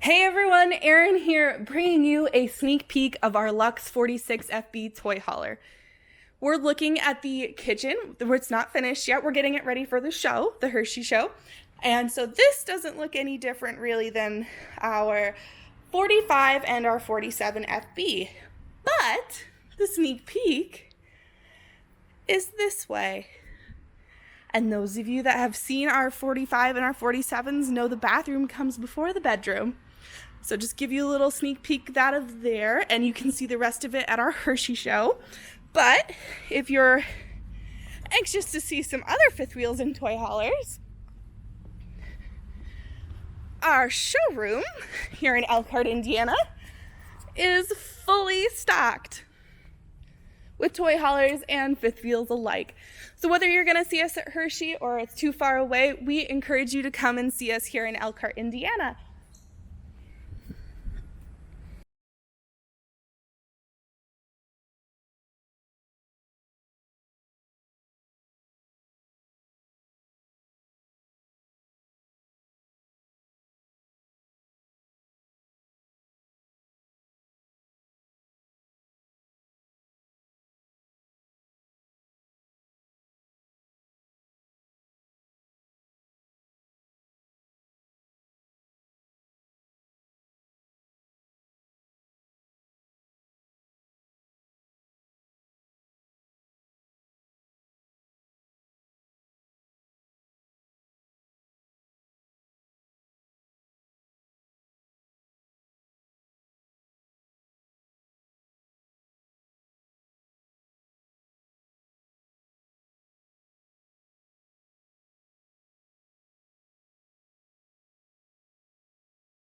Hey everyone, Erin here, bringing you a sneak peek of our Luxe 46 FB toy hauler. We're looking at the kitchen, where it's not finished yet. We're getting it ready for the show, the Hershey show. And so this doesn't look any different really than our 45 and our 47 FB. But the sneak peek is this way. And those of you that have seen our 45 and our 47s know the bathroom comes before the bedroom. So just give you a little sneak peek out of there, and you can see the rest of it at our Hershey show. But if you're anxious to see some other fifth wheels and toy haulers, our showroom here in Elkhart, Indiana is fully stocked with toy haulers and fifth wheels alike. So whether you're going to see us at Hershey or it's too far away, we encourage you to come and see us here in Elkhart, Indiana.